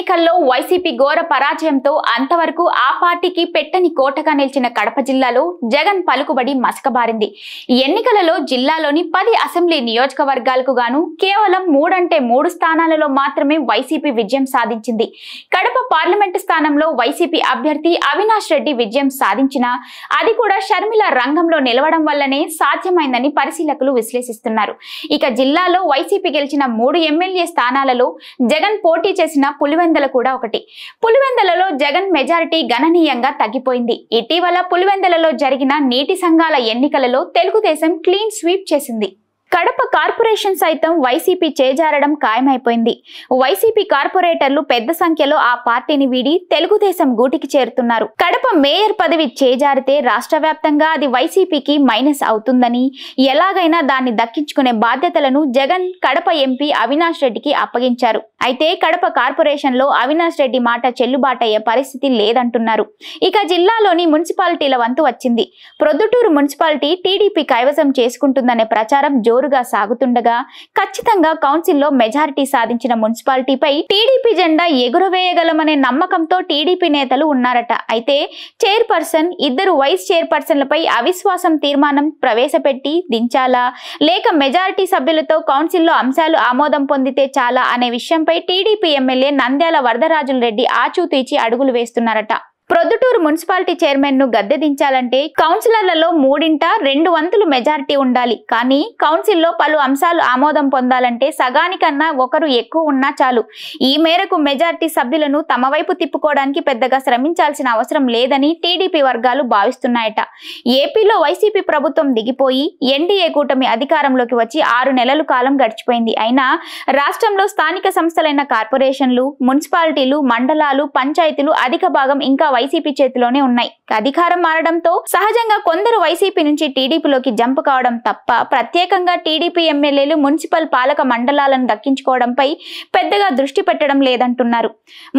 ఎన్నికల్లో వైసీపీ ఘోర పరాజయంతో అంతవరకు ఆ పార్టీకి పెట్టని కోటగా నిలిచిన కడప జిల్లాలో జగన్ పలుకుబడి మసకబారింది. ఎన్నికలలో జిల్లాలోని 10 అసెంబ్లీ నియోజకవర్గాలకు గాను కేవలం 3 స్థానాలలో మాత్రమే వైసీపీ విజయం సాధించింది. కడప పార్లమెంటు స్థానంలో వైసీపీ అభ్యర్థి అవినాష్ రెడ్డి విజయం సాధించినా అది కూడా షర్మిల రంగంలో నిలవడం వల్లనే సాధ్యమైందని పరిశీలకులు విశ్లేషిస్తున్నారు. ఇక జిల్లాలో వైసీపీ గెలిచిన 3 ఎమ్మెల్యే స్థానాలలో జగన్ పోటీ చేసిన పులివెందల కూడా ఒకటి. పులివెందలలో జగన్ మెజారిటీ గణనీయంగా తగ్గిపోయింది. ఇటీవల పులివెందలలో జరిగిన నీటి సంఘాల ఎన్నికలలో తెలుగుదేశం క్లీన్ స్వీప్ చేసింది. కడప కార్పొరేషన్ సైతం వైసీపీ చేజారడం ఖాయమైపోయింది. వైసీపీ కార్పొరేటర్లు పెద్ద సంఖ్యలో ఆ పార్టీని వీడి తెలుగుదేశం గూటికి చేరుతున్నారు. కడప మేయర్ పదవి చేజారితే రాష్ట్ర వ్యాప్తంగా అది వైసీపీకి మైనస్ అవుతుందని, ఎలాగైనా దాన్ని దక్కించుకునే బాధ్యతలను జగన్ కడప ఎంపీ అవినాష్ రెడ్డికి అప్పగించారు. అయితే కడప కార్పొరేషన్ లో అవినాష్ రెడ్డి మాట చెల్లుబాటయ్యే పరిస్థితి లేదంటున్నారు. ఇక జిల్లాలోని మున్సిపాలిటీల వంతు వచ్చింది. ప్రొద్దుటూరు మున్సిపాలిటీ టీడీపీ కైవసం చేసుకుంటుందనే ప్రచారం జోరుగా సాగుతుండగా ఖచ్చితంగా కౌన్సిల్లో మెజారిటీ సాధించిన మున్సిపాలిటీపై టీడీపీ జెండా ఎగురవేయగలమనే నమ్మకంతో టీడీపీ నేతలు ఉన్నారట. అయితే చైర్పర్సన్, 2 వైస్ చైర్పర్సన్లపై అవిశ్వాసం తీర్మానం ప్రవేశపెట్టి దించాలా, లేక మెజారిటీ సభ్యులతో కౌన్సిల్లో అంశాలు ఆమోదం పొందితే చాలా అనే విషయంపై టీడీపీ ఎమ్మెల్యే నంద్యాల వరదరాజుల రెడ్డి ఆచూతీచి అడుగులు వేస్తున్నారట. ప్రొద్దుటూరు మున్సిపాలిటీ చైర్మన్ ను గద్దె దించాలంటే కౌన్సిలర్లలో 3/2 వంతులు మెజారిటీ ఉండాలి. కానీ కౌన్సిల్లో పలు అంశాలు ఆమోదం పొందాలంటే సగానికన్నా ఒకరు ఎక్కువ ఉన్నా చాలు. ఈ మేరకు మెజారిటీ సభ్యులను తమ వైపు తిప్పుకోవడానికి పెద్దగా శ్రమించాల్సిన అవసరం లేదని టీడీపీ వర్గాలు భావిస్తున్నాయట. ఏపీలో వైసీపీ ప్రభుత్వం దిగిపోయి ఎన్డీఏ కూటమి అధికారంలోకి వచ్చి 6 నెలల కాలం గడిచిపోయింది. అయినా రాష్ట్రంలో స్థానిక సంస్థలైన కార్పొరేషన్లు, మున్సిపాలిటీలు, మండలాలు, పంచాయతీలు అధిక భాగం ఇంకా వైసీపీ చేతిలోనే ఉన్నాయి. అధికారం మారడంతో సహజంగా కొందరు వైసీపీ నుంచి టీడీపీలోకి జంప్ కావడం తప్ప ప్రత్యేకంగా టీడీపీ ఎమ్మెల్యేలు మున్సిపల్ పాలక మండలాలను దక్కించుకోవడంపై పెద్దగా దృష్టి పెట్టడం లేదంటున్నారు.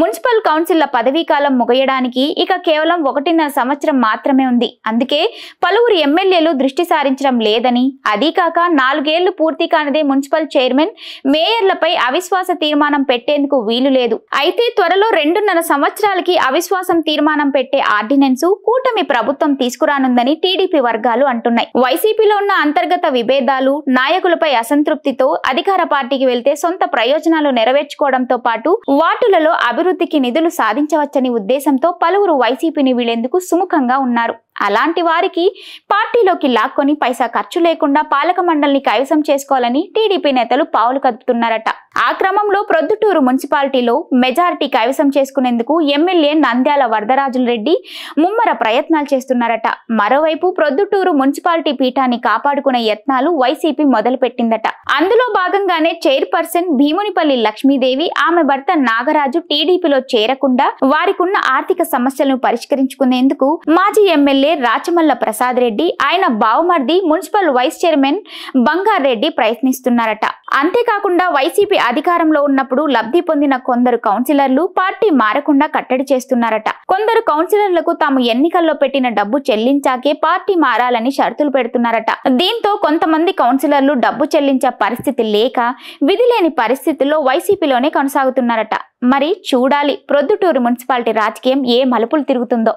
మున్సిపల్ కౌన్సిల్ల పదవీ కాలం ముగియడానికి ఇక కేవలం 1.5 సంవత్సరం మాత్రమే ఉంది. అందుకే పలువురు ఎమ్మెల్యేలు దృష్టి సారించడం లేదని, అదీకాక 4 ఏళ్లు పూర్తి కానిదే మున్సిపల్ చైర్మన్, మేయర్లపై అవిశ్వాస తీర్మానం పెట్టేందుకు వీలు లేదు. అయితే త్వరలో 2.5 సంవత్సరాలకి అవిశ్వాసం తీర్మానం పెట్టే ఆర్డినెన్స్ కూటమి ప్రభుత్వం తీసుకురానుందని టీడీపీ వర్గాలు అంటున్నాయి. వైసీపీలో ఉన్న అంతర్గత విభేదాలు, నాయకులపై అసంతృప్తితో అధికార పార్టీకి వెళ్తే సొంత ప్రయోజనాలు నెరవేర్చుకోవడంతో పాటు వార్డులలో అభివృద్ధికి నిధులు సాధించవచ్చని ఉద్దేశంతో పలువురు వైసీపీని వీళ్లేందుకు సుముఖంగా ఉన్నారు. అలాంటి వారికి పార్టీలోకి లాక్కొని పైసా ఖర్చు లేకుండా పాలక మండలిని కైవసం చేసుకోవాలని టీడీపీ నేతలు పావులు కదుపుతున్నారట. ఆ క్రమంలో ప్రొద్దుటూరు మున్సిపాలిటీలో మెజారిటీ కైవసం చేసుకునేందుకు ఎమ్మెల్యే నంద్యాల వరదరాజుల రెడ్డి ముమ్మర ప్రయత్నాలు చేస్తున్నారట. మరోవైపు ప్రొద్దుటూరు మున్సిపాలిటీ పీఠాన్ని కాపాడుకునే యత్నాలు వైసీపీ మొదలుపెట్టిందట. అందులో భాగంగానే చైర్పర్సన్ భీమునిపల్లి లక్ష్మీదేవి, ఆమె భర్త నాగరాజు టీడీపీలో చేరకుండా వారికున్న ఆర్థిక సమస్యలను పరిష్కరించుకునేందుకు మాజీ ఎమ్మెల్యే రాచమల్ల ప్రసాద్ రెడ్డి, ఆయన బావమర్ది మున్సిపల్ వైస్ చైర్మన్ బంగార్ రెడ్డి ప్రయత్నిస్తున్నారట. అంతేకాకుండా వైసీపీ అధికారంలో ఉన్నప్పుడు లబ్ధి పొందిన కొందరు కౌన్సిలర్లు పార్టీ మారకుండా కట్టడి చేస్తున్నారట. కొందరు కౌన్సిలర్లకు తాము ఎన్నికల్లో పెట్టిన డబ్బు చెల్లించాకే పార్టీ మారాలని షరతులు పెడుతున్నారట. దీంతో కొంతమంది కౌన్సిలర్లు డబ్బు చెల్లించే పరిస్థితి లేక విధి లేని పరిస్థితుల్లో వైసీపీలోనే కొనసాగుతున్నారట. మరి చూడాలి ప్రొద్దుటూరు మున్సిపాలిటీ రాజకీయం ఏ మలుపులు తిరుగుతుందో.